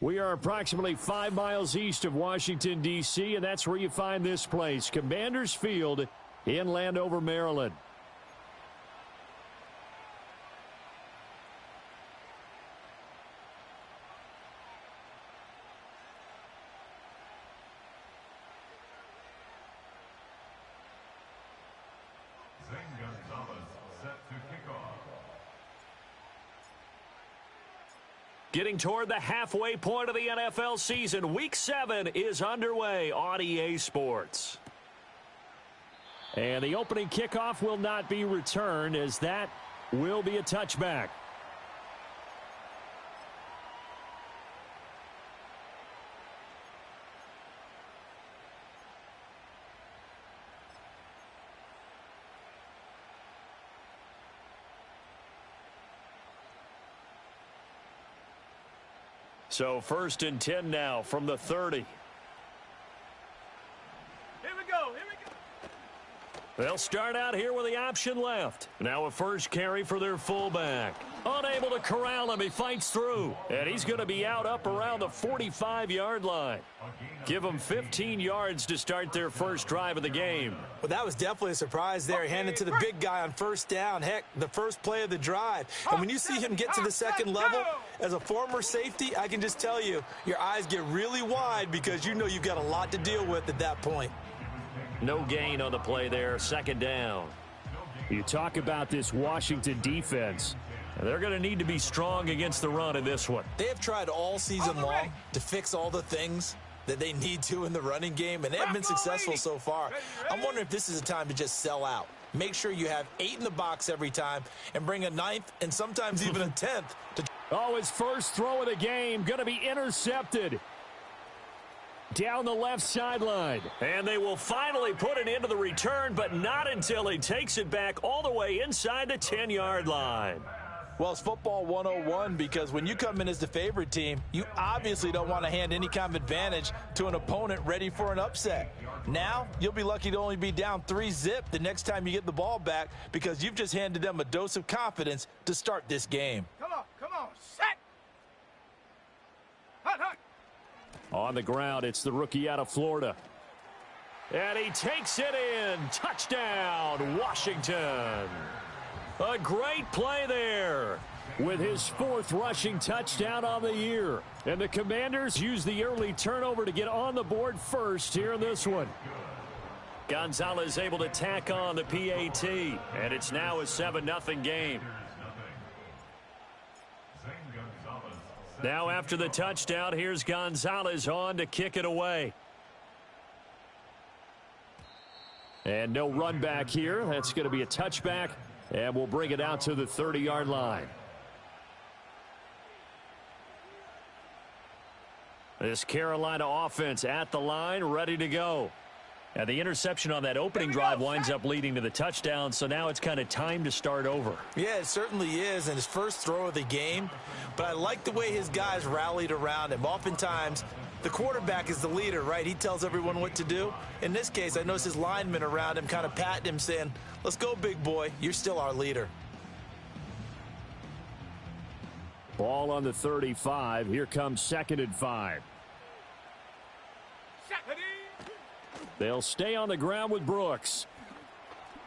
We are approximately 5 miles east of Washington, D.C., and that's where you find this place, Commanders Field in Landover, Maryland. Getting toward the halfway point of the NFL season, Week 7 is underway on EA Sports. And the opening kickoff will not be returned, as that will be a touchback. So 1st and 10 now from the 30. Here we go. They'll start out here with the option left. Now a first carry for their fullback. Unable to corral him. He fights through. And he's going to be out up around the 45-yard line. Give them 15 yards to start their first drive of the game. Well, that was definitely a surprise there. Handed to the big guy on first down. Heck, the first play of the drive. And when you see him get to the second level, as a former safety, I can just tell you, your eyes get really wide because you know you've got a lot to deal with at that point. No gain on the play there, second down. You talk about this Washington defense. They're going to need to be strong against the run in this one. They have tried all season long to fix all the things that they need to in the running game, and they have been successful so far. I'm wondering if this is a time to just sell out. Make sure you have 8 in the box every time and bring a 9th and sometimes even a 10th. Oh, his first throw of the game going to be intercepted. Down the left sideline. And they will finally put it into the return, but not until he takes it back all the way inside the 10-yard line. Well, it's football 101 because when you come in as the favorite team, you obviously don't want to hand any kind of advantage to an opponent ready for an upset. Now, you'll be lucky to only be down 3-zip the next time you get the ball back because you've just handed them a dose of confidence to start this game. Come on, set. Hut. On the ground, it's the rookie out of Florida. And he takes it in. Touchdown, Washington. A great play there with his 4th rushing touchdown on the year. And the Commanders use the early turnover to get on the board first here in this one. Gonzalez able to tack on the PAT. And it's now a 7-0 game. Now after the touchdown, here's Gonzalez on to kick it away. And no run back here. That's going to be a touchback. And we'll bring it out to the 30-yard line. This Carolina offense at the line, ready to go. And the interception on that opening drive winds up leading to the touchdown, so now it's kind of time to start over. Yeah, it certainly is, and his first throw of the game. But I like the way his guys rallied around him. Oftentimes, the quarterback is the leader, right? He tells everyone what to do. In this case, I noticed his linemen around him kind of patting him, saying, let's go, big boy. You're still our leader. Ball on the 35. Here comes 2nd and 5. They'll stay on the ground with Brooks.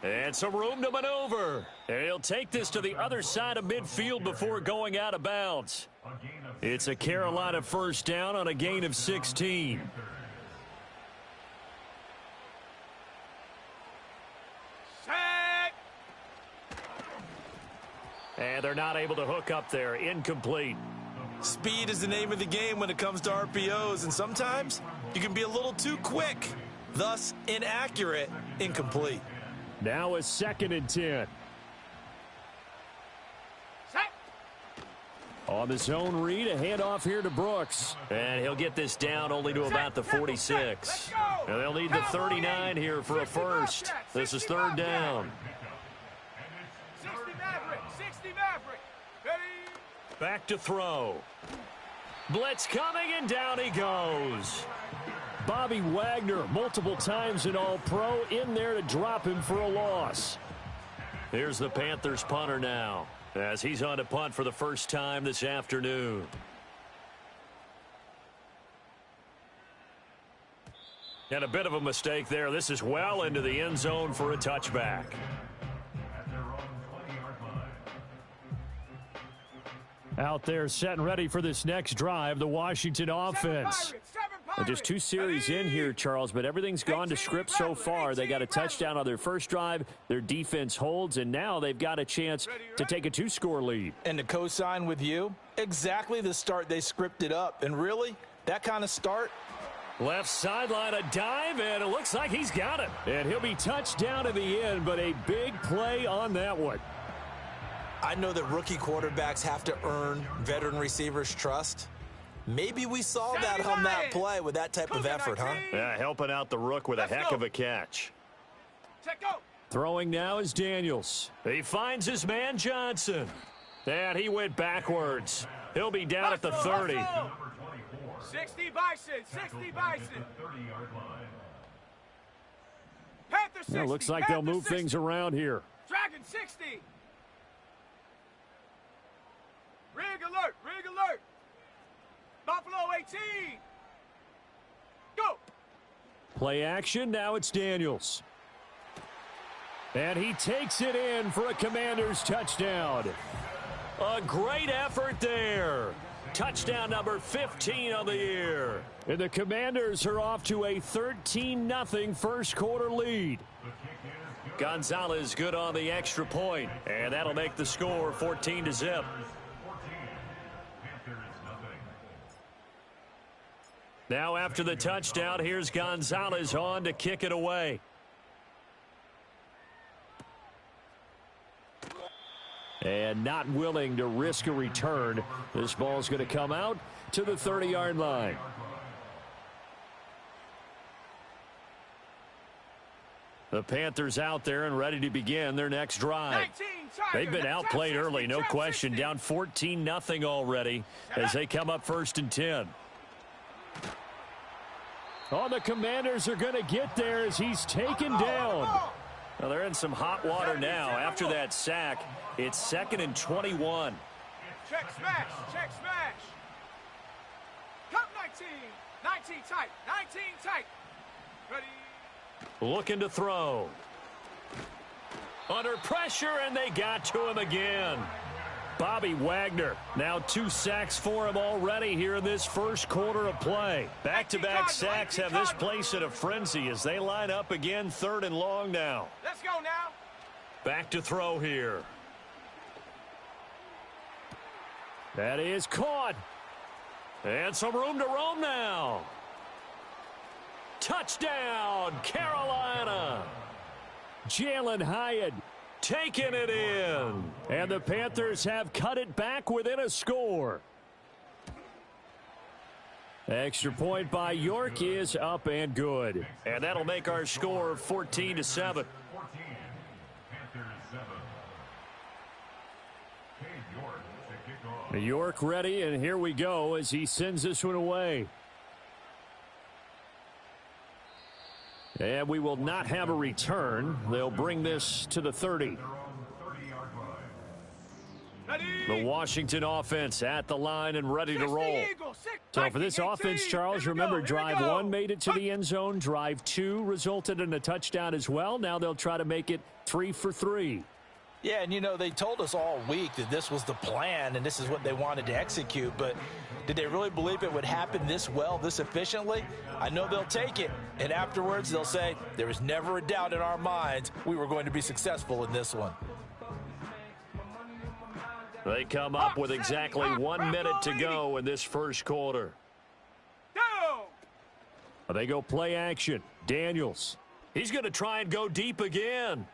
And some room to maneuver. And he'll take this to the other side of midfield before going out of bounds. It's a Carolina first down on a gain of 16. And they're not able to hook up there. Incomplete. Speed is the name of the game when it comes to RPOs, and sometimes you can be a little too quick. Thus, inaccurate, incomplete. Now a 2nd and 10. On the zone read, a handoff here to Brooks. And he'll get this down only to about the 46. And they'll need the 39 here for a first. This is 3rd down. 60 Maverick. Back to throw. Blitz coming, and down he goes. Bobby Wagner, multiple times an All-Pro, in there to drop him for a loss. Here's the Panthers punter now, as he's on to punt for the first time this afternoon. And a bit of a mistake there. This is well into the end zone for a touchback. Out there set and ready for this next drive, the Washington offense. Just 2 series in here, Charles, but everything's gone to script so far. They got a touchdown on their first drive. Their defense holds, and now they've got a chance to take a 2-score lead. And to co-sign with you, exactly the start they scripted up. And really, that kind of start. Left sideline, a dive, and it looks like he's got it. And he'll be touched down in the end, but a big play on that one. I know that rookie quarterbacks have to earn veteran receivers' trust. Maybe we saw that on that play with that type of effort, huh? Yeah, helping out the rook with a heck of a catch. Go. Throwing now is Daniels. He finds his man Johnson. And he went backwards. He'll be down at the 30. 60 Bison, 60 Bison. Panther 60. Well, looks like they'll move things around here. Dragon 60. Rig alert, rig alert. Buffalo 18. Go. Play action, now it's Daniels. And he takes it in for a Commanders touchdown. A great effort there. Touchdown number 15 on the year. And the Commanders are off to a 13-0 first quarter lead. Gonzalez good on the extra point, and that'll make the score 14-0. Now after the touchdown, here's Gonzalez on to kick it away. And not willing to risk a return. This ball's going to come out to the 30-yard line. The Panthers out there and ready to begin their next drive. They've been outplayed early, no question. Down 14-0 already as they come up 1st and 10. Oh, the Commanders are going to get there as he's taken down. Well, they're in some hot water now. After that sack, it's 2nd and 21. Check smash, check smash. Come 19, 19 tight, 19 tight. Ready. Looking to throw. Under pressure, and they got to him again. Bobby Wagner, now 2 sacks for him already here in this first quarter of play. Back-to-back sacks have this place in a frenzy as they line up again 3rd and long now. Let's go now. Back to throw here. That is caught. And some room to roam now. Touchdown, Carolina. Jalen Hyatt taking it in. And the Panthers have cut it back within a score. Extra point by York is up and good. And that'll make our score 14-7. York ready, and here we go as he sends this one away. And we will not have a return. They'll bring this to the 30. The Washington offense at the line and ready to roll. So for this offense, Charles, remember drive 1 made it to the end zone. Drive 2 resulted in a touchdown as well. Now they'll try to make it 3 for 3. Yeah, and you know, they told us all week that this was the plan and this is what they wanted to execute, but did they really believe it would happen this well, this efficiently? I know they'll take it, and afterwards they'll say, there was never a doubt in our minds we were going to be successful in this one. They come up with exactly 1 minute to go in this first quarter. They go play action. Daniels. He's going to try and go deep again.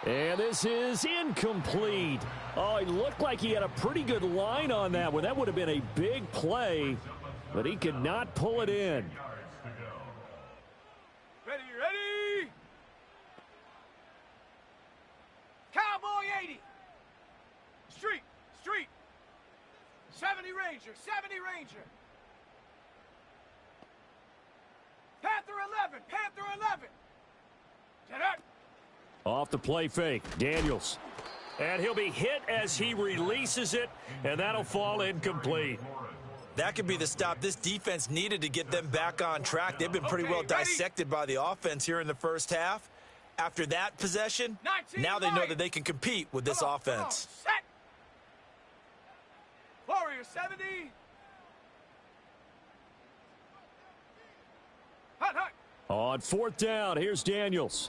And this is incomplete. Oh, it looked like he had a pretty good line on that one. That would have been a big play, but he could not pull it in. Ready, ready. Cowboy 80. Street, street. 70 Ranger, 70 Ranger. Panther 11, Panther 11. Get up. Off the play fake, Daniels. And he'll be hit as he releases it, and that'll fall incomplete. That could be the stop this defense needed to get them back on track. They've been pretty well dissected by the offense here in the first half. After that possession, now they know that they can compete with this offense. Set. Warrior 70. Hut, hut. On fourth down, here's Daniels.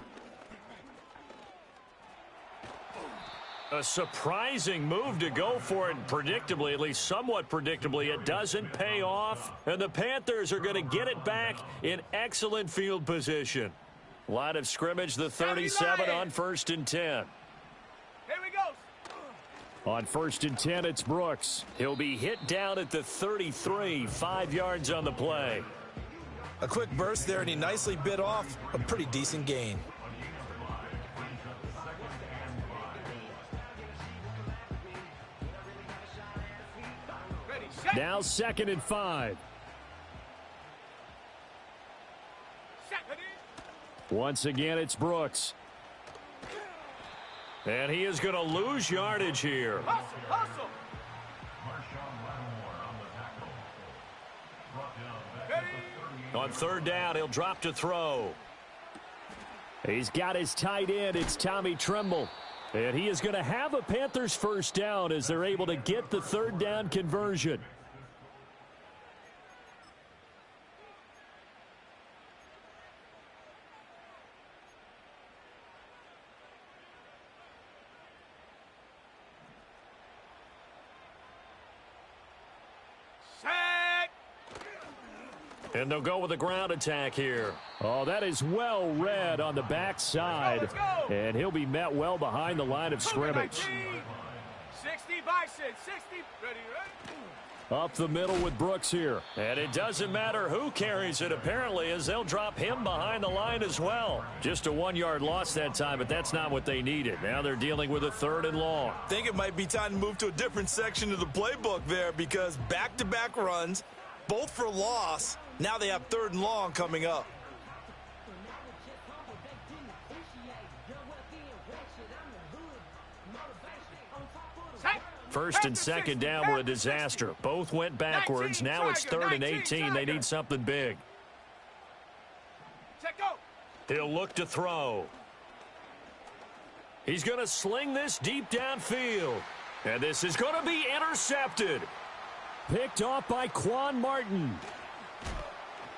A surprising move to go for it predictably, at least somewhat predictably. It doesn't pay off, and the Panthers are going to get it back in excellent field position. Line of scrimmage, the 37 on 1st and 10. Here we go. On 1st and 10, it's Brooks. He'll be hit down at the 33, 5 yards on the play. A quick burst there, and he nicely bit off a pretty decent gain. Now 2nd and 5. Once again, it's Brooks. And he is going to lose yardage here. Hustle, hustle. On 3rd down, he'll drop to throw. He's got his tight end. It's Tommy Tremble. And he is going to have a Panthers first down as they're able to get the 3rd down conversion. And they'll go with a ground attack here. Oh, that is well read on the backside. Let's go. And he'll be met well behind the line of scrimmage. 60 Bison, 60. Ready, right? Up the middle with Brooks here. And it doesn't matter who carries it, apparently, as they'll drop him behind the line as well. Just a 1-yard loss that time, but that's not what they needed. Now they're dealing with a 3rd and long. I think it might be time to move to a different section of the playbook there, because back-to-back runs, both for loss. Now they have 3rd and long coming up. First and second down were a disaster. Both went backwards. Now it's 3rd and 18. They need something big. He'll look to throw. He's going to sling this deep downfield. And this is going to be intercepted. Picked off by Quan Martin.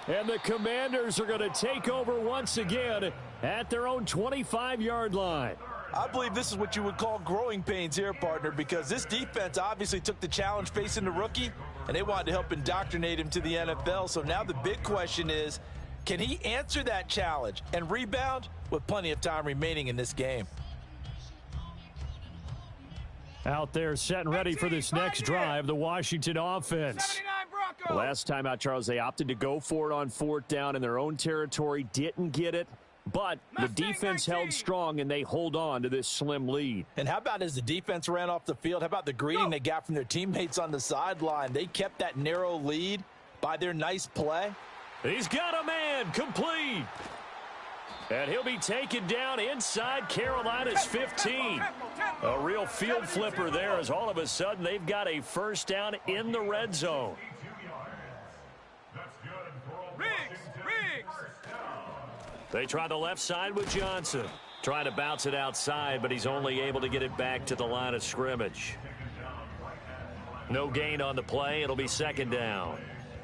And the Commanders are going to take over once again at their own 25-yard line. I believe this is what you would call growing pains here, partner, because this defense obviously took the challenge facing the rookie, and they wanted to help indoctrinate him to the NFL. So now the big question is, can he answer that challenge and rebound with plenty of time remaining in this game? Out there set and ready for this next drive, the Washington offense. Last time out, Charles, they opted to go for it on 4th down in their own territory, didn't get it. But the defense held strong, and they hold on to this slim lead. And how about as the defense ran off the field, how about the greeting they got from their teammates on the sideline? They kept that narrow lead by their nice play. He's got a man, complete. And he'll be taken down inside Carolina's 15. A real field flipper there, as all of a sudden they've got a first down in the red zone. They try the left side with Johnson. Trying to bounce it outside, but he's only able to get it back to the line of scrimmage. No gain on the play. It'll be 2nd down.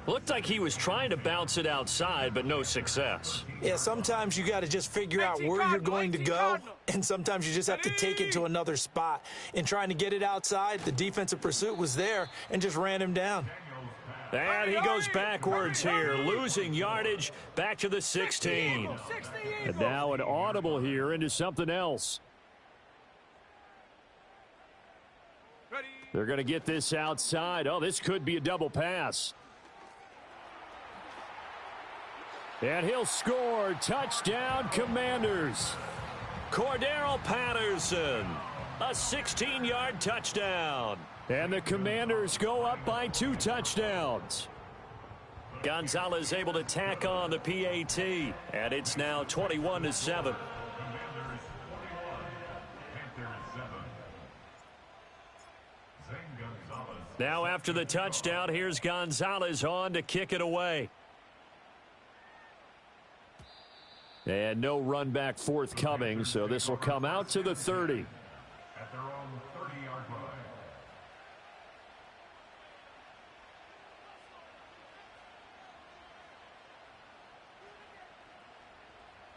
Looked like he was trying to bounce it outside, but no success. Yeah, sometimes you got to just figure out where you're going to go, and sometimes you just have to take it to another spot. In trying to get it outside, the defensive pursuit was there and just ran him down. And he goes backwards here, losing yardage back to the 16. And now an audible here into something else. They're going to get this outside. Oh, this could be a double pass. And he'll score. Touchdown, Commanders. Cordero Patterson, a 16-yard touchdown. And the Commanders go up by 2 touchdowns. Gonzalez able to tack on the PAT, and it's now 21-7. Now after the touchdown, here's Gonzalez on to kick it away. And no run back forthcoming, so this will come out to the 30. At their own 30-yard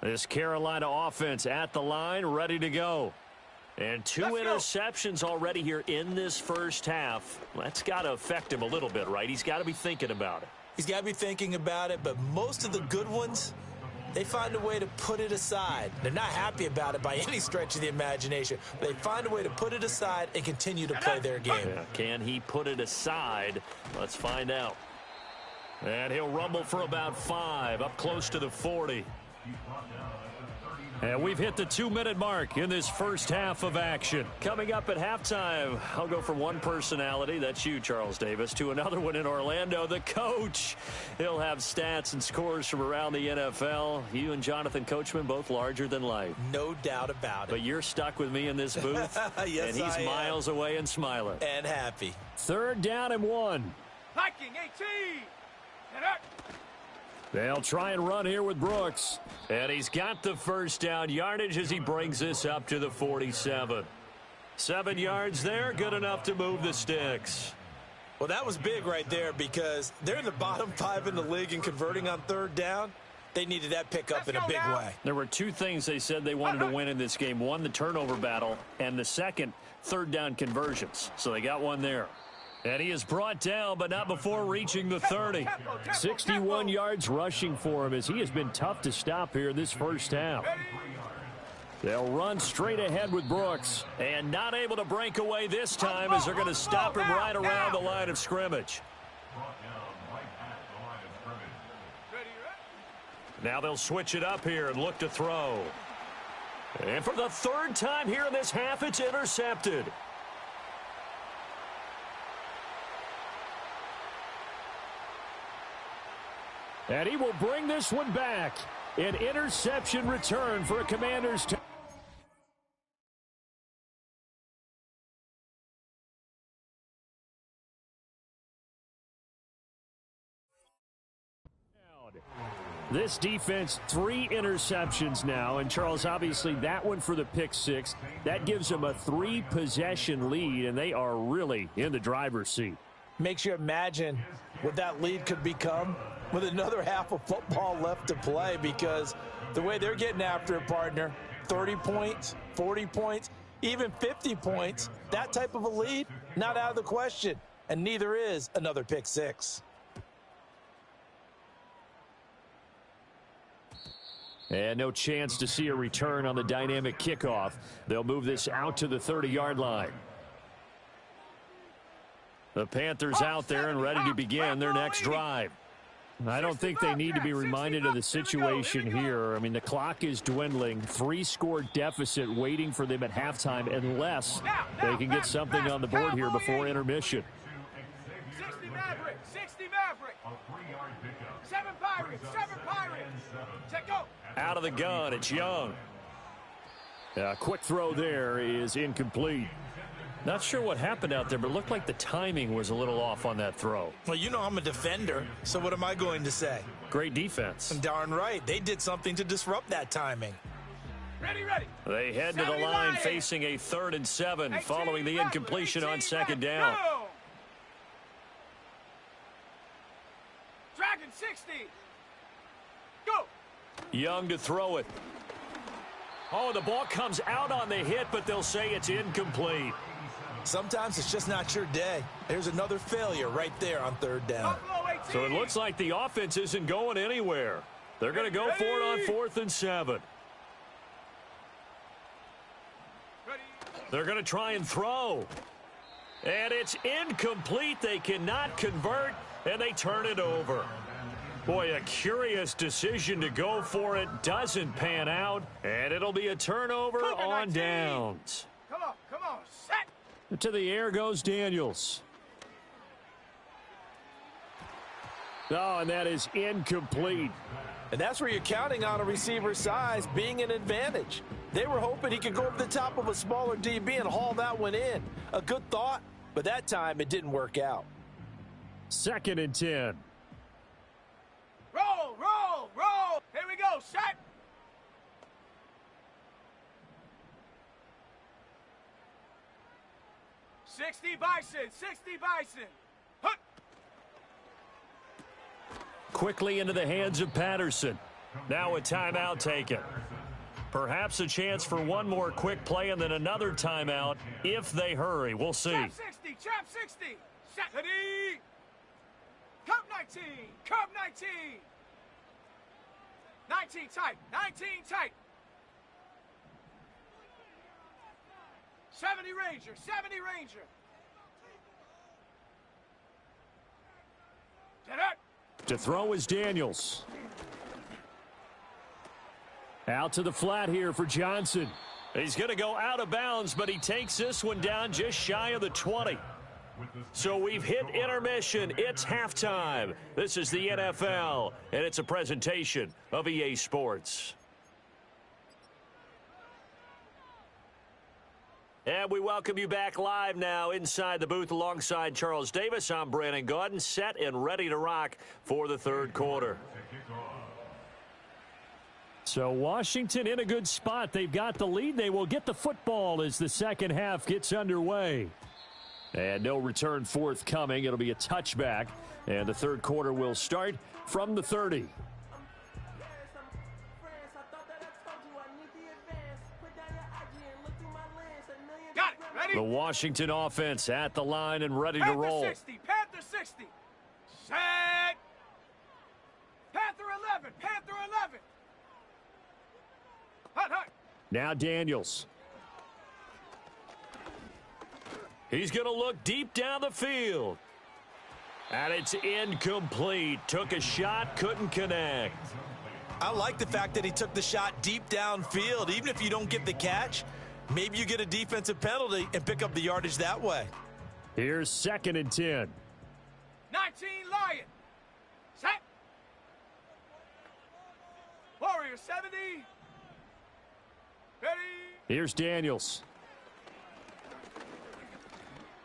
line. This Carolina offense at the line, ready to go. And two interceptions already here in this first half. That's got to affect him a little bit, right? He's got to be thinking about it. He's got to be thinking about it, but most of the good ones, they find a way to put it aside. They're not happy about it by any stretch of the imagination. But they find a way to put it aside and continue to play their game. Yeah, can he put it aside? Let's find out. And he'll rumble for about 5, up close to the 40. And we've hit the 2-minute mark in this first half of action. Coming up at halftime, I'll go from one personality, that's you, Charles Davis, to another one in Orlando, the coach. He'll have stats and scores from around the NFL. You and Jonathan Coachman, both larger than life. No doubt about it. But you're stuck with me in this booth. Yes, and he's miles away and smiling. And happy. 3rd down and 1. Hiking 18. And up. They'll try and run here with Brooks. And he's got the first down yardage as he brings this up to the 47. 7 yards there, good enough to move the sticks. Well, that was big right there because they're in the bottom 5 in the league and converting on 3rd down. They needed that pickup in a big way. There were 2 things they said they wanted to win in this game. One, the turnover battle, and the second, 3rd down conversions. So they got one there. And he is brought down, but not before reaching the 30. 61 yards rushing for him as he has been tough to stop here this first half. They'll run straight ahead with Brooks. And not able to break away this time as they're going to stop him right around the line of scrimmage. Now they'll switch it up here and look to throw. And for the 3rd time here in this half, it's intercepted. And he will bring this one back. An interception return for a Commanders. This defense, 3 interceptions now. And, Charles, obviously that one for the pick 6. That gives them a 3-possession lead, and they are really in the driver's seat. Makes you imagine what that lead could become with another half of football left to play, because the way they're getting after it, partner, 30 points, 40 points, even 50 points, that type of a lead, not out of the question, and neither is another pick 6. And no chance to see a return on the dynamic kickoff. They'll move this out to the 30-yard line. The Panthers out there and ready to begin their next drive. I don't think they need to be reminded of the situation here. I mean, the clock is dwindling. 3-score deficit waiting for them at halftime unless they can get something on the board here before intermission. 60 Maverick, 60 Maverick. 7 Pirates, 7 Pirates. Check go. Out of the gun, it's Young. A quick throw there is incomplete. Not sure what happened out there, but it looked like the timing was a little off on that throw. Well, you know I'm a defender, so what am I going to say? Great defense. Darn right. They did something to disrupt that timing. Ready, ready. They head to the line facing a 3rd and 7 following the incompletion on 2nd down. Dragon 60. Go. Young to throw it. Oh, the ball comes out on the hit, but they'll say it's incomplete. Sometimes it's just not your day. There's another failure right there on 3rd down. So it looks like the offense isn't going anywhere. They're going to go for it on 4th and 7. They're going to try and throw. And it's incomplete. They cannot convert, and they turn it over. Boy, a curious decision to go for it. Doesn't pan out, and it'll be a turnover on downs. Come on, set. To the air goes Daniels. Oh, and that is incomplete. And that's where you're counting on a receiver's size being an advantage. They were hoping he could go over the top of a smaller DB and haul that one in. A good thought, but that time it didn't work out. 2nd and 10. Roll, roll, roll. Here we go. Set. $60 Bison, $60 Bison. Hut. Quickly into the hands of Patterson. Now a timeout taken. Perhaps a chance for one more quick play and then another timeout if they hurry. We'll see. Trap 60, trap 60. Set. Ready. Cup 19, cup 19. 19 tight, 19 tight. 70 Ranger, 70 Ranger. Get it. To throw is Daniels. Out to the flat here for Johnson. He's going to go out of bounds, but he takes this one down just shy of the 20. So we've hit intermission. It's halftime. This is the NFL, and it's a presentation of EA Sports. And we welcome you back live now inside the booth alongside Charles Davis. I'm Brandon Gaudin, set and ready to rock for the third quarter. So Washington in a good spot. They've got the lead. They will get the football as the second half gets underway. And no return forthcoming. It'll be a touchback. And the third quarter will start from the 30. Got it. Ready? The Washington offense at the line and ready to Panther roll. 60, Panther 60. Set. Panther 11, Panther 11. Hut, hut. Now Daniels. He's going to look deep down the field. And it's incomplete. Took a shot, couldn't connect. I like the fact that he took the shot deep downfield. Even if you don't get the catch, maybe you get a defensive penalty and pick up the yardage that way. Here's 2nd and 10. 19 Lion. Set. Warrior 70. Ready. Here's Daniels.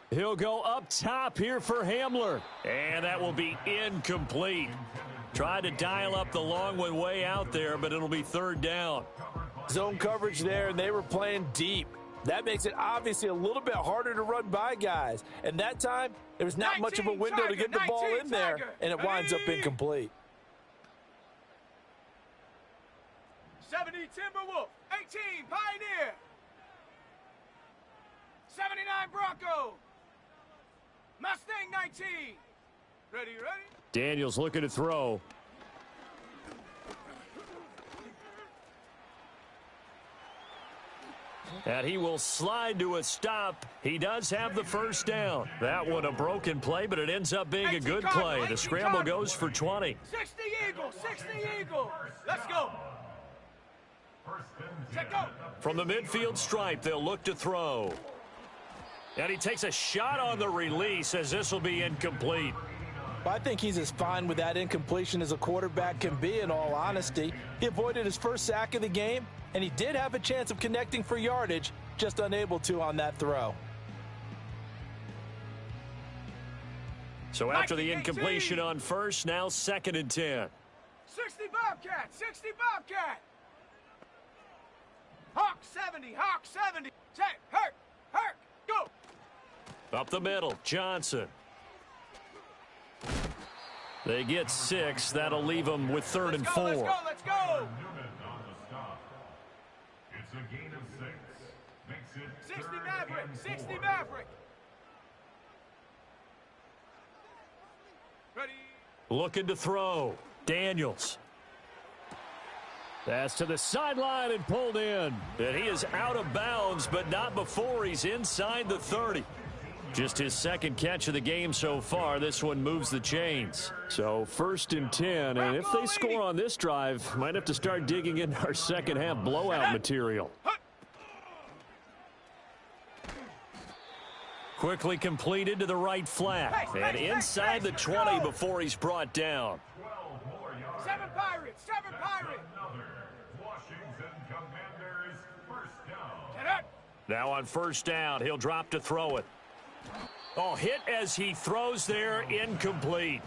He'll go up top here for Hamler. And that will be incomplete. Tried to dial up the long one way out there, but it'll be third down. Zone coverage there, and they were playing deep. That makes it obviously a little bit harder to run by guys. And that time, there was not much of a window to get the ball in there, and it winds up incomplete. 70 Timberwolf. 18 Pioneer. 79 Bronco. Mustang 19. Ready, ready? Daniels looking to throw. And he will slide to a stop. He does have the first down. That one a broken play, but it ends up being a good play. The scramble goes for 20. 60 Eagle, 60 Eagle. Let's go. Check go. From the midfield stripe, they'll look to throw. And he takes a shot on the release as this will be incomplete. I think he's as fine with that incompletion as a quarterback can be, in all honesty. He avoided his first sack of the game, and he did have a chance of connecting for yardage, just unable to on that throw. So after the incompletion on first, now 2nd and 10. 60 Bobcat, 60 Bobcat. Hawk 70, Hawk 70. Set, Herc, Herc, go. Up the middle, Johnson. They get 6. That'll leave them with 3rd and 4. Let's go, let's go. Newman on the stop. It's a gain of 6. Makes it 60 third Maverick, and 60 4. Maverick. Ready. Looking to throw. Daniels. That's to the sideline and pulled in. And he is out of bounds, but not before he's inside the 30. Just his second catch of the game so far. This one moves the chains. So 1st and 10, and if they score on this drive, might have to start digging into our second half blowout material. Quickly completed to the right flat. And inside the 20 before he's brought down. 7 Pirates, 7 Pirates. Washington Commanders first down. Get up. Now on first down, he'll drop to throw it. Oh, hit as he throws there, incomplete.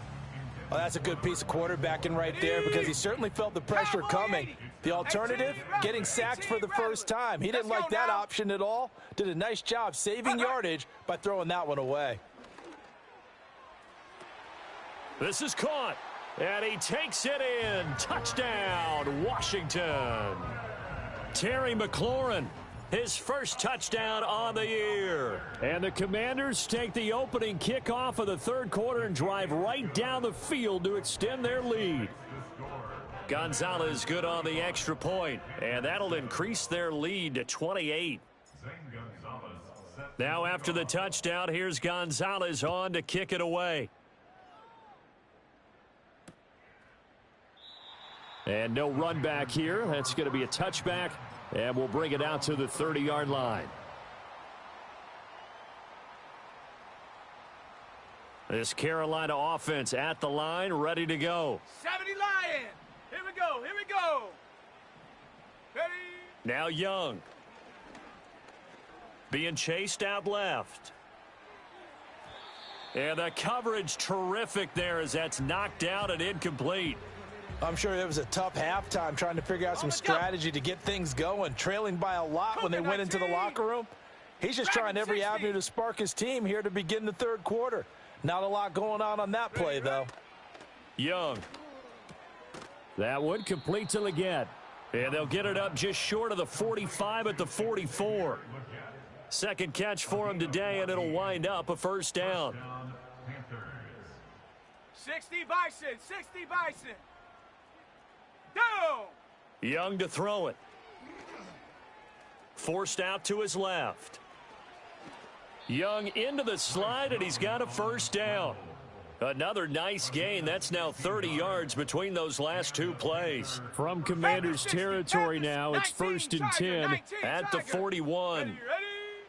Well, that's a good piece of quarterbacking right there because he certainly felt the pressure coming. The alternative, getting sacked for the first time. He didn't like that option at all. Did a nice job saving yardage by throwing that one away. This is caught, and he takes it in. Touchdown, Washington. Terry McLaurin, his first touchdown on the year. And the Commanders take the opening kickoff of the third quarter and drive right down the field to extend their lead. Gonzalez good on the extra point, and that'll increase their lead to 28. Now after the touchdown, here's Gonzalez on to kick it away. And no run back here. That's going to be a touchback, and we'll bring it out to the 30-yard line. This Carolina offense at the line, ready to go. 70 Lion. Here we go. Here we go. Ready. Now Young. Being chased out left. And the coverage terrific there as that's knocked out and incomplete. I'm sure it was a tough halftime trying to figure out some strategy to get things going. Trailing by a lot when they went into the locker room. He's just trying every avenue to spark his team here to begin the third quarter. Not a lot going on that play, though. Young. That one complete to Leggett. And they'll get it up just short of the 45 at the 44. Second catch for him today, and it'll wind up a first down. 60 Bison. 60 Bison. Down. Young to throw it. Forced out to his left. Young into the slide, and he's got a first down. Another nice gain. That's now 30 yards between those last two plays. From Commanders territory now, it's 1st and 10 at the 41.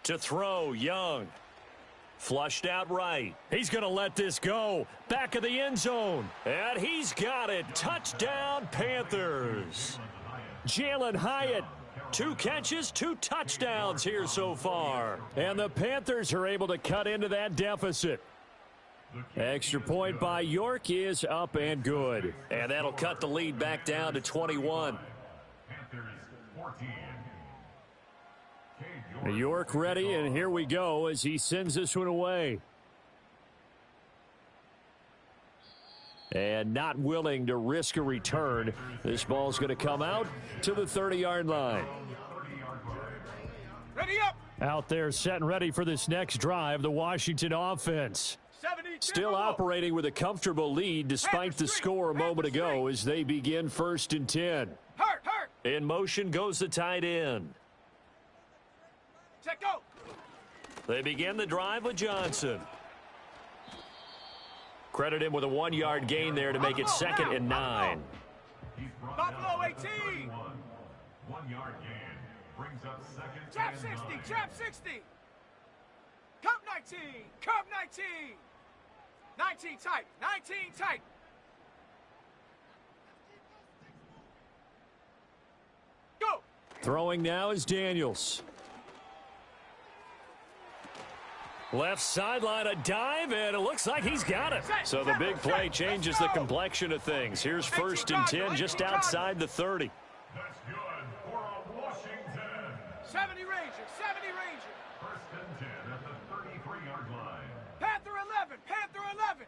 To throw, Young. Flushed out right. He's going to let this go. Back of the end zone. And he's got it. Touchdown, Panthers. Jalen Hyatt. 2 catches, 2 touchdowns here so far. And the Panthers are able to cut into that deficit. Extra point by York is up and good. And that'll cut the lead back down to 21. York ready, and here we go as he sends this one away. And not willing to risk a return. This ball's going to come out to the 30-yard line. Ready up. Out there set and ready for this next drive, the Washington offense. 70, Still operating with a comfortable lead despite the score a moment ago as they begin 1st and 10. Hurt. In motion goes the tight end. Check go. They begin the drive with Johnson. Credit him with a 1-yard gain there to make it 2nd and 9. Buffalo 18. 1-yard gain brings up 2nd. Trap 60. Trap 60. Cup 19. Cup 19. 19 tight. 19 tight. Go. Throwing now is Daniels. Left sideline, a dive, and it looks like he's got it. So the big play changes the complexion of things. Here's 1st and 10 just outside the 30. That's good for a Washington. 70 Ranger. 70 Ranger. 1st and 10 at the 33-yard line. Panther 11. Panther 11.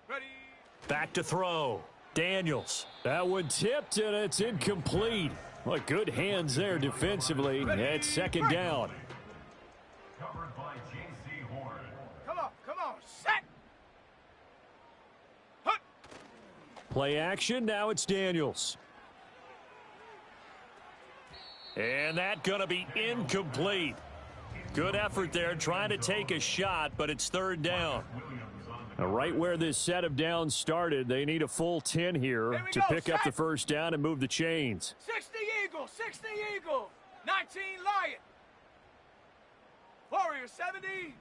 Ready. Back to throw. Daniels. That one tipped, and it's incomplete. Well, good hands there defensively. It's 2nd down. Covered by J.C. Horn. Come on. Set. Hut. Play action. Now it's Daniels. And that's going to be incomplete. Good effort there trying to take a shot, but it's 3rd down. Right where this set of downs started, they need a full 10 here to pick up the first down and move the chains. 60 Eagle. 60 Eagle. 19 Lion. Warrior 70.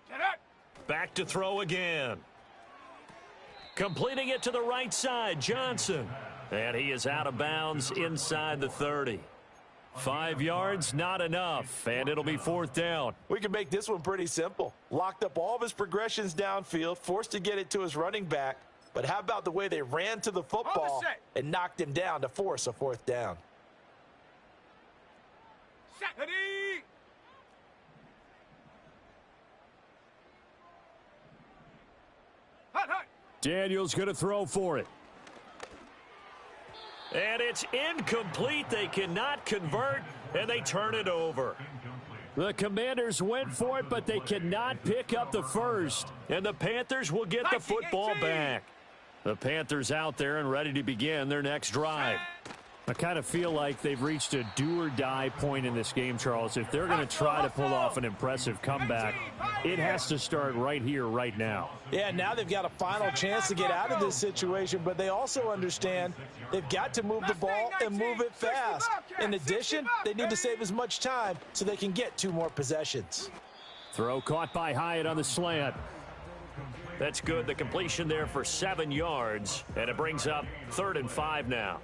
Get up. Back to throw again. Completing it to the right side, Johnson. And he is out of bounds inside the 30. 5 yards, not enough, and it'll be 4th down. We can make this one pretty simple. Locked up all of his progressions downfield, forced to get it to his running back. But how about the way they ran to the football and knocked him down to force a 4th down? Ready. Hut, hut. Daniels going to throw for it. And it's incomplete. They cannot convert, and they turn it over. The Commanders went for it, but they cannot pick up the first. And the Panthers will get the football back. The Panthers out there and ready to begin their next drive. I kind of feel like they've reached a do-or-die point in this game, Charles. If they're going to try to pull off an impressive comeback, it has to start right here, right now. Yeah, now they've got a final chance to get out of this situation, but they also understand they've got to move the ball and move it fast. In addition, they need to save as much time so they can get 2 more possessions. Throw caught by Hyatt on the slant. That's good. The completion there for 7 yards, and it brings up 3rd and 5 now.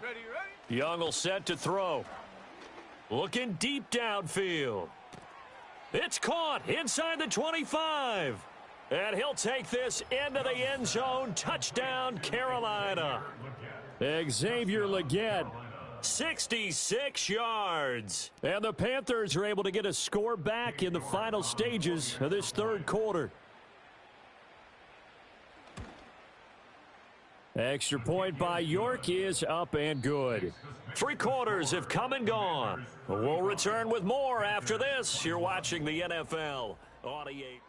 Ready. Young will set to throw. Looking deep downfield. It's caught inside the 25. And he'll take this into the end zone. Touchdown, Carolina. Xavier Legette, 66 yards. And the Panthers are able to get a score back in the final stages of this 3rd quarter. Extra point by York is up and good. 3 quarters have come and gone. We'll return with more after this. You're watching the NFL on EA.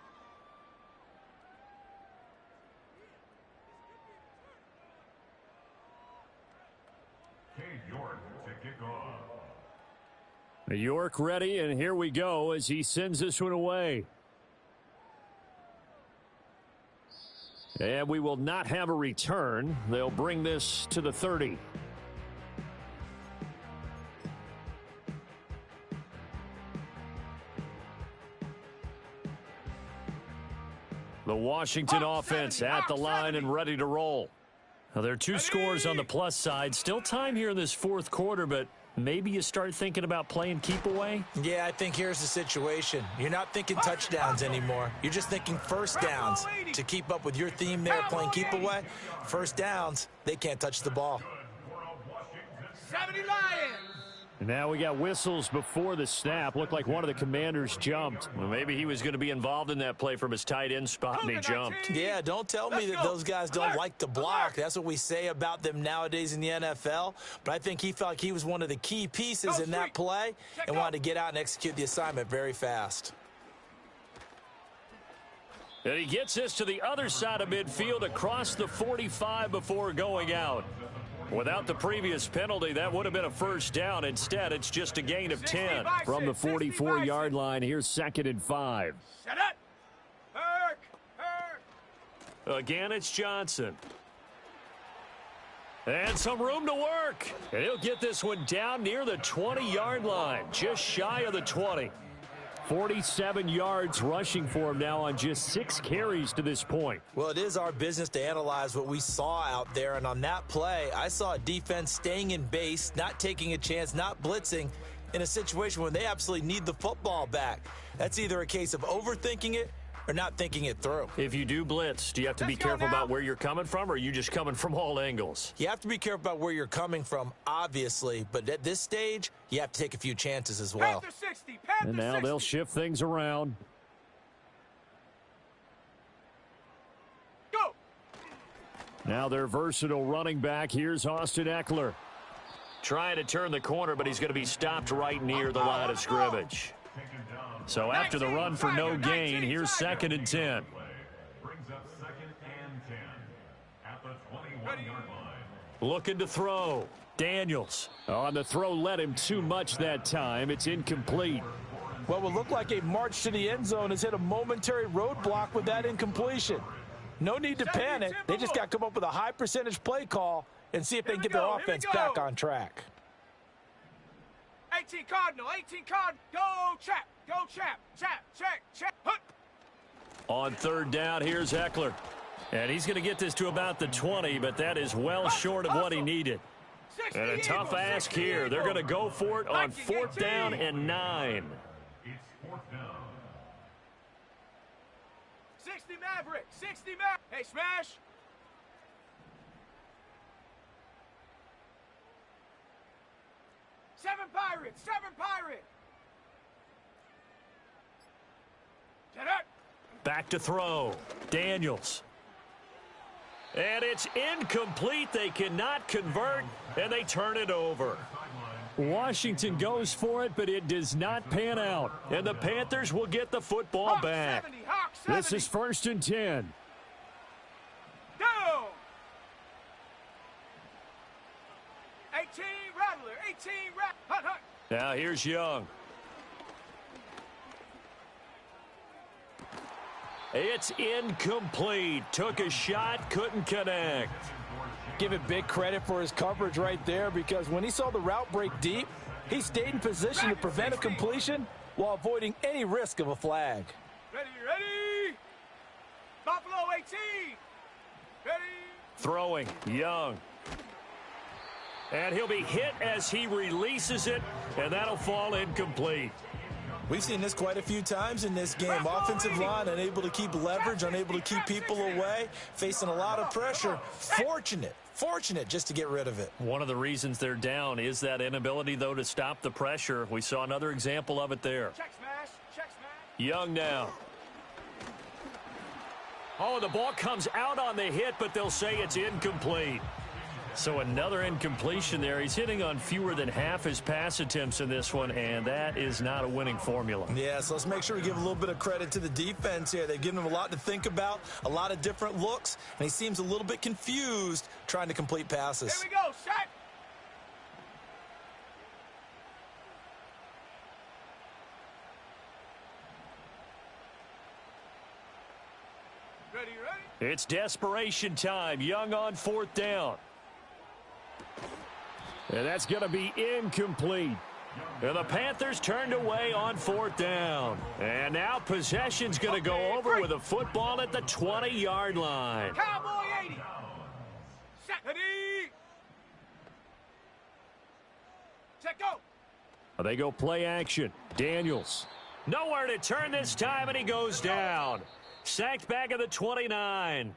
York to kick off. York ready, and here we go as he sends this one away. And we will not have a return. They'll bring this to the 30. The Washington offense at the line and ready to roll. Now, there are 2 scores on the plus side. Still time here in this 4th quarter, but maybe you start thinking about playing keep away? Yeah, I think here's the situation. You're not thinking touchdowns anymore. You're just thinking first downs. To keep up with your theme there, playing keep away, first downs, they can't touch the ball. 70 Lions. And now we got whistles before the snap. Looked like one of the Commanders jumped. Well, maybe he was going to be involved in that play from his tight end spot, and he jumped. Yeah, don't tell me that those guys don't like to block. That's what we say about them nowadays in the NFL. But I think he felt like he was one of the key pieces in that play and wanted to get out and execute the assignment very fast. And he gets this to the other side of midfield across the 45 before going out. Without the previous penalty, that would have been a first down. Instead, it's just a gain of 10 from the 44-yard line. Here's 2nd and 5. Set up. Again, it's Johnson. And some room to work. And he'll get this one down near the 20-yard line, just shy of the 20. 47 yards rushing for him now on just 6 carries to this point. Well, it is our business to analyze what we saw out there, and on that play, I saw a defense staying in base, not taking a chance, not blitzing in a situation when they absolutely need the football back. That's either a case of overthinking it or not thinking it through. If you do blitz, do you have to be careful about where you're coming from, or are you just coming from all angles? You have to be careful about where you're coming from, obviously, but at this stage, you have to take a few chances as well. And now they'll shift things around. Go. Now their versatile running back. Here's Austin Eckler. Trying to turn the corner, but he's going to be stopped right near the line of scrimmage. So after the run for no gain, here's 2nd and 10. Brings up 2nd and 10 at the 21-yard line. Looking to throw. Daniels. On the throw, led him too much that time. It's incomplete. What will look like a march to the end zone has hit a momentary roadblock with that incompletion. No need to panic. They just got to come up with a high percentage play call and see if they can get their offense back on track. 18 Cardinal, 18 Cardinal. Go trap, check. On 3rd down, here's Eckler. And he's going to get this to about the 20, but that is well short of what he needed. And a tough ask here. They're going to go for it on 4th down and 9. It's 4th down. 60 Maverick, 60 Maverick. Hey, smash. Seven Pirates, 7 Pirate. Back to throw. Daniels. And it's incomplete. They cannot convert, and they turn it over. Washington goes for it, but it does not pan out. And the Panthers will get the football back. 70, Hawk 70. This is 1st and 10. Down. 18 Rattler, 18 Rattler. Hunt, hunt. Now here's Young. It's incomplete. Took a shot, couldn't connect. Give it big credit for his coverage right there, because when he saw the route break deep, he stayed in position to prevent a completion while avoiding any risk of a flag. Ready, ready. Buffalo 18. Ready. Throwing, Young. And he'll be hit as he releases it, and that'll fall incomplete. We've seen this quite a few times in this game. Offensive line unable to keep leverage, unable to keep people away, facing a lot of pressure. Fortunate just to get rid of it. One of the reasons they're down is that inability, though, to stop the pressure. We saw another example of it there. Check smash, check smash. Young now. Oh, the ball comes out on the hit, but they'll say it's incomplete. So another incompletion there. He's hitting on fewer than half his pass attempts in this one, and that is not a winning formula. Yeah, so let's make sure we give a little bit of credit to the defense here. They've given him a lot to think about, a lot of different looks, and he seems a little bit confused trying to complete passes. Here we go, set. Ready, ready. It's desperation time. Young on 4th down. And that's going to be incomplete. And the Panthers turned away on 4th down. And now possession's going to go over with a football at the 20-yard line. Cowboy 80. Set. Ready. Set, go. They go play action. Daniels. Nowhere to turn this time, and he goes down. Sacked back at the 29.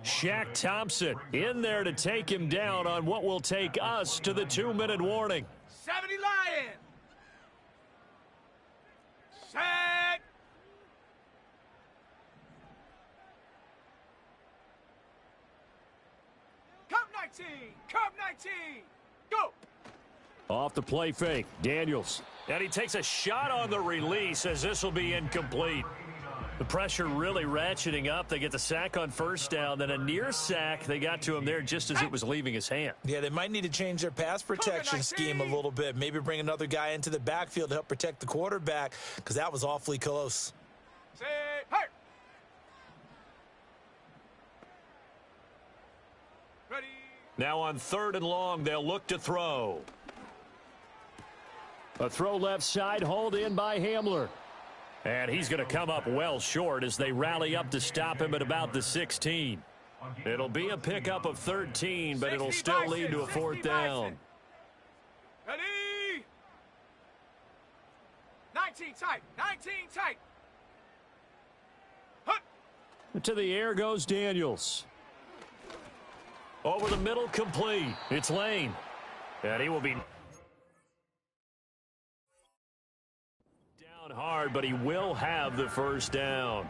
Shaq Thompson in there to take him down on what will take us to the 2-minute warning. 70 Lion. Set. Cup 19. Cup 19. Go. Off the play fake. Daniels. And he takes a shot on the release as this will be incomplete. The pressure really ratcheting up. They get the sack on 1st down, then a near sack. They got to him there just as it was leaving his hand. Yeah, they might need to change their pass protection scheme a little bit. Maybe bring another guy into the backfield to help protect the quarterback, because that was awfully close. Say, hey. Ready. Now on 3rd and long, they'll look to throw. A throw left side, hauled in by Hamler. And he's going to come up well short as they rally up to stop him at about the 16. It'll be a pickup of 13, but it'll still lead to a 4th down. Ready? 19 tight, 19 tight. Hut. To the air goes Daniels. Over the middle, complete. It's Lane. And he will be down hard, but he will have the 1st down.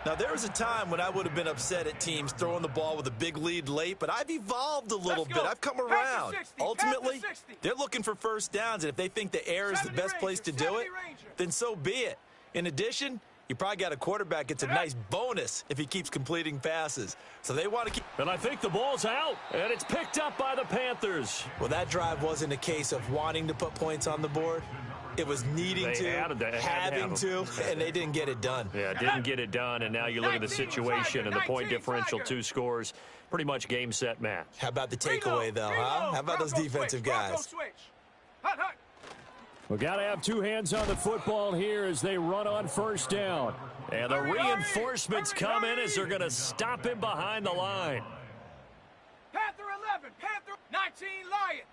Now, there was a time when I would have been upset at teams throwing the ball with a big lead late, but I've evolved a little bit. I've come around. Ultimately, they're looking for 1st downs, and if they think the air is the best place to do it, then so be it. In addition, you probably got a quarterback gets a nice bonus if he keeps completing passes. So they want to keep. And I think the ball's out, and it's picked up by the Panthers. Well, that drive wasn't a case of wanting to put points on the board. It was needing to, having to, and they didn't get it done. Yeah, didn't get it done, and now you look at the situation and the point differential, 2 scores, pretty much game, set, match. How about the takeaway, though, huh? How about those defensive guys? We got to have two hands on the football here as they run on first down. And the reinforcements come in as they're going to stop him behind the line. Panther 11, Panther 19, Lion.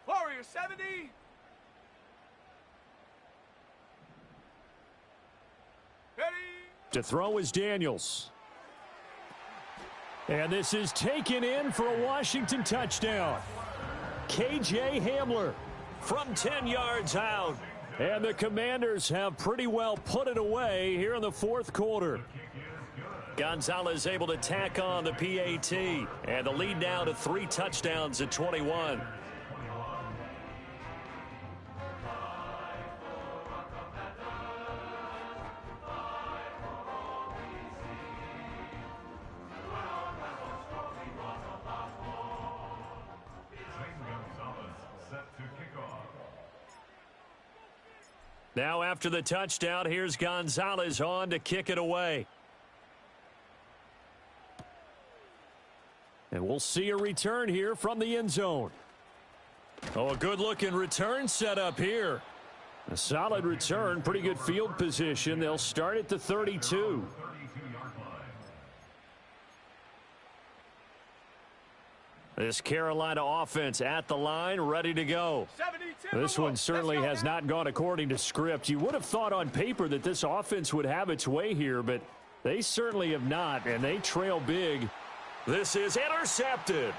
Warrior 70. Ready. To throw is Daniels. And this is taken in for a Washington touchdown. KJ Hamler from 10 yards out. And the Commanders have pretty well put it away here in the fourth quarter. Gonzalez able to tack on the PAT. And the lead now to 3 touchdowns at 21. Now after the touchdown, here's Gonzalez on to kick it away. And we'll see a return here from the end zone. Oh, a good-looking return set up here. A solid return, pretty good field position. They'll start at the 32. This Carolina offense at the line, ready to go. This one certainly has not gone according to script. You would have thought on paper that this offense would have its way here, but they certainly have not, and they trail big. This is intercepted.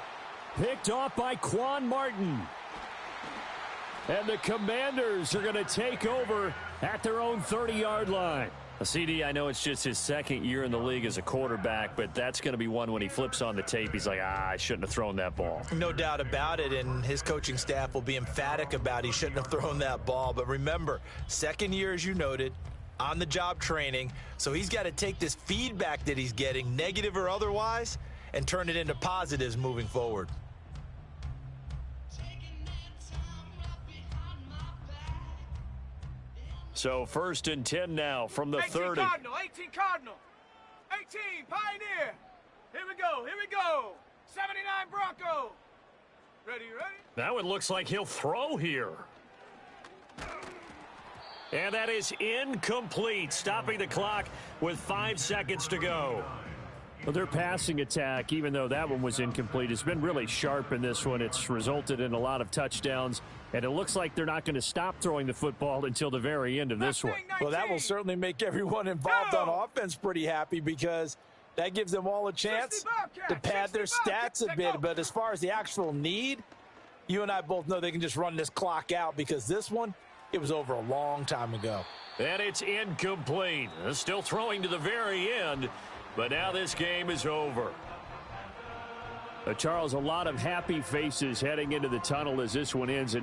Picked off by Quan Martin. And the Commanders are going to take over at their own 30-yard line. CD, I know it's just his second year in the league as a quarterback, but that's going to be one when he flips on the tape. He's like, I shouldn't have thrown that ball. No doubt about it, and his coaching staff will be emphatic about he shouldn't have thrown that ball. But remember, second year, as you noted, on-the-job training, so he's got to take this feedback that he's getting, negative or otherwise, and turn it into positives moving forward. So 1st and 10 now from the 30. 18 Cardinal. 18 Pioneer. Here we go. 79 Bronco. Ready? Now it looks like he'll throw here. And that is incomplete, stopping the clock with 5 seconds to go. Well, their passing attack, even though that one was incomplete, has been really sharp in this one. It's resulted in a lot of touchdowns, and it looks like they're not going to stop throwing the football until the very end of this one. Well, that will certainly make everyone involved on offense pretty happy because that gives them all a chance to pad their stats a bit. But as far as the actual need, you and I both know they can just run this clock out because this one, it was over a long time ago. And it's incomplete. Still throwing to the very end. But now this game is over. Charles, a lot of happy faces heading into the tunnel as this one ends.